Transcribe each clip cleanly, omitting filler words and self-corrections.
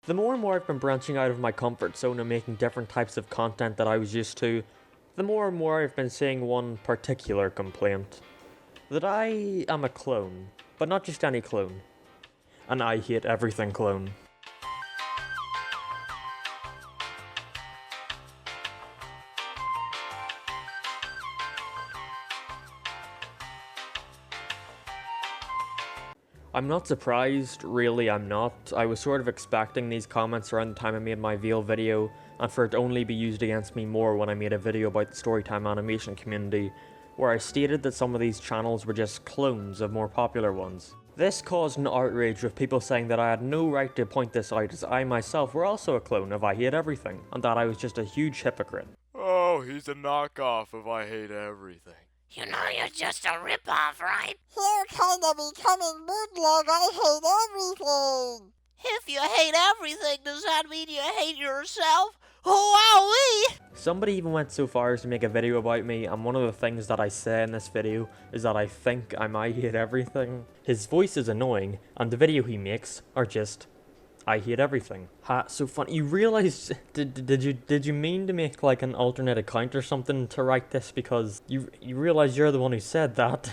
The more and more I've been branching out of my comfort zone and making different types of content that I was used to, the more and more I've been seeing one particular complaint. That I am a clone, but not just any clone. An I hate everything clone. I'm not surprised, really I'm not. I was sort of expecting these comments around the time I made my Veil video, and for it to only be used against me more when I made a video about the Storytime animation community, where I stated that some of these channels were just clones of more popular ones. This caused an outrage with people saying that I had no right to point this out, as I myself were also a clone of I Hate Everything, and that I was just a huge hypocrite. Oh, he's a knockoff of I Hate Everything. You know you're just a ripoff, right? You're kinda becoming bootleg, I hate everything! If you hate everything, does that mean you hate yourself? Wowee! Somebody even went so far as to make a video about me, and one of the things that I say in this video is that I think I hate everything. His voice is annoying, and the video he makes are just I hate everything. Ha, so funny. You realize, did you mean to make like an alternate account or something to write this, because you realize you're the one who said that?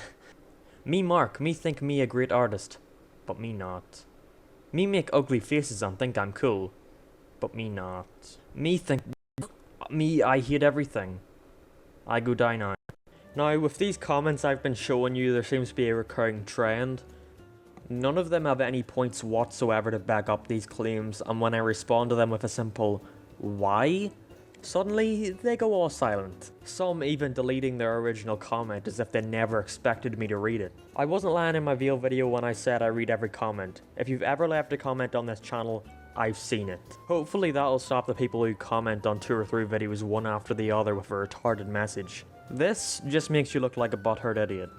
Me Mark, me think me a great artist, but me not. Me make ugly faces and think I'm cool, but me not. Me think me I hate everything. I go die now. Now with these comments I've been showing you, there seems to be a recurring trend. None of them have any points whatsoever to back up these claims, and when I respond to them with a simple why, suddenly they go all silent. Some even deleting their original comment as if they never expected me to read it. I wasn't lying in my Veil video when I said I read every comment. If you've ever left a comment on this channel, I've seen it. Hopefully that'll stop the people who comment on 2 or 3 videos one after the other with a retarded message. This just makes you look like a butthurt idiot.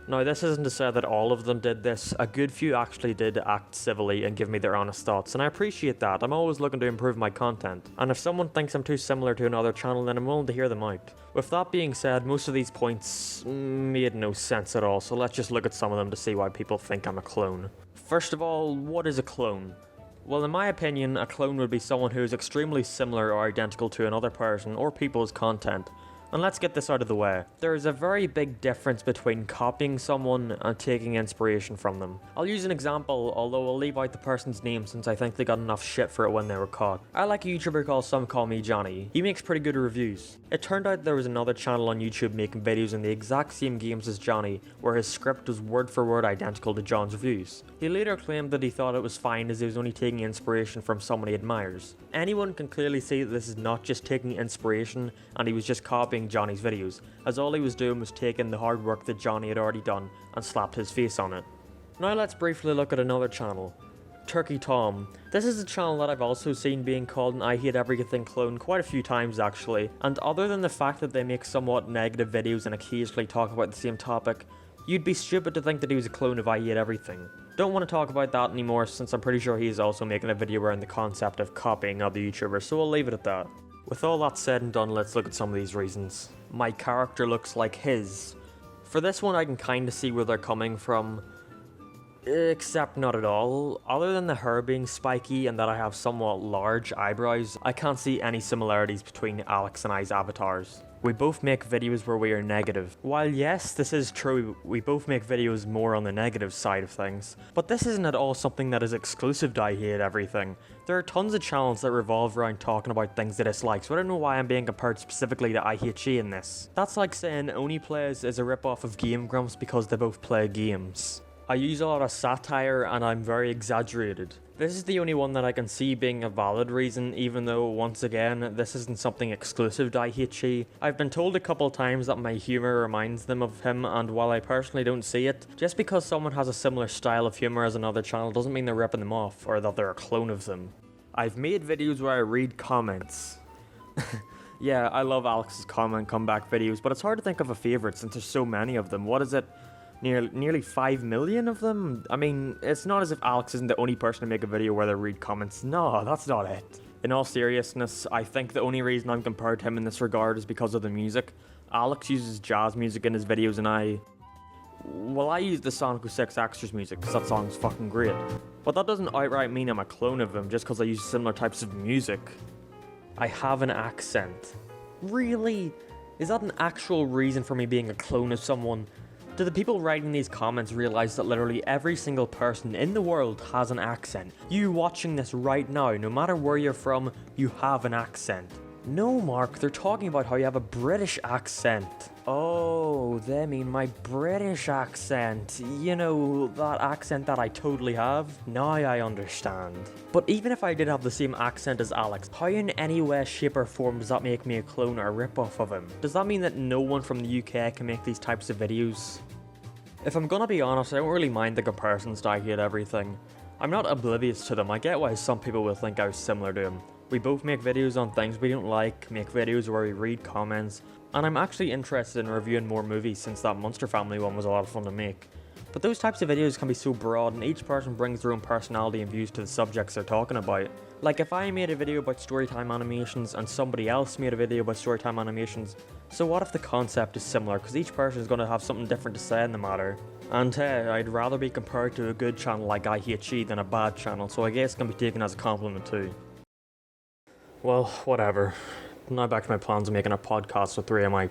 Now this isn't to say that all of them did this, a good few actually did act civilly and give me their honest thoughts, and I appreciate that. I'm always looking to improve my content, and if someone thinks I'm too similar to another channel, then I'm willing to hear them out. With that being said, most of these points made no sense at all, so let's just look at some of them to see why people think I'm a clone. First of all, what is a clone? Well, in my opinion, a clone would be someone who is extremely similar or identical to another person or people's content. And let's get this out of the way. There is a very big difference between copying someone and taking inspiration from them. I'll use an example, although I'll leave out the person's name since I think they got enough shit for it when they were caught. I like a YouTuber called Some Call Me Johnny. He makes pretty good reviews. It turned out there was another channel on YouTube making videos in the exact same games as Johnny, where his script was word for word identical to John's reviews. He later claimed that he thought it was fine as he was only taking inspiration from someone he admires. Anyone can clearly see that this is not just taking inspiration and he was just copying Johnny's videos, as all he was doing was taking the hard work that Johnny had already done and slapped his face on it. Now let's briefly look at another channel, Turkey Tom. This is a channel that I've also seen being called an I Hate Everything clone quite a few times actually, and other than the fact that they make somewhat negative videos and occasionally talk about the same topic, you'd be stupid to think that he was a clone of I Hate Everything. Don't want to talk about that anymore since I'm pretty sure he's also making a video around the concept of copying other YouTubers, so we'll leave it at that. With all that said and done, let's look at some of these reasons. My character looks like his. For this one I can kinda see where they're coming from, except not at all. Other than the hair being spiky and that I have somewhat large eyebrows, I can't see any similarities between Alex and I's avatars. We both make videos where we are negative. While yes, this is true, we both make videos more on the negative side of things, but this isn't at all something that is exclusive to I Hate Everything. There are tons of channels that revolve around talking about things they dislike, so I don't know why I'm being compared specifically to I Hate She in this. That's like saying Oni Plays is a ripoff of Game Grumps because they both play games. I use a lot of satire and I'm very exaggerated. This is the only one that I can see being a valid reason, even though, once again, this isn't something exclusive to I Hate She. I've been told a couple times that my humour reminds them of him, and while I personally don't see it, just because someone has a similar style of humour as another channel doesn't mean they're ripping them off, or that they're a clone of them. I've made videos where I read comments. Yeah, I love Alex's comment comeback videos, but it's hard to think of a favourite since there's so many of them. What is it? Nearly 5 million of them? I mean, it's not as if Alex isn't the only person to make a video where they read comments. No, that's not it. In all seriousness, I think the only reason I'm compared to him in this regard is because of the music. Alex uses jazz music in his videos and Well, I use the Sonic 06 Extras music because that song's fucking great. But that doesn't outright mean I'm a clone of him just because I use similar types of music. I have an accent. Really? Is that an actual reason for me being a clone of someone? Do the people writing these comments realize that literally every single person in the world has an accent? You watching this right now, no matter where you're from, you have an accent. No, Mark, they're talking about how you have a British accent. Oh, they mean my British accent. You know, that accent that I totally have? Now I understand. But even if I did have the same accent as Alex, how in any way, shape or form does that make me a clone or a rip-off of him? Does that mean that no one from the UK can make these types of videos? If I'm gonna be honest, I don't really mind the comparisons to I Hate Everything. I'm not oblivious to them. I get why some people will think I was similar to him. We both make videos on things we don't like, make videos where we read comments, and I'm actually interested in reviewing more movies since that Monster Family one was a lot of fun to make. But those types of videos can be so broad and each person brings their own personality and views to the subjects they're talking about. Like if I made a video about storytime animations and somebody else made a video about storytime animations, so what if the concept is similar because each person is going to have something different to say in the matter? And hey, I'd rather be compared to a good channel like I Hate She than a bad channel, so I guess it can be taken as a compliment too. Well, whatever. Now back to my plans of making a podcast with three of my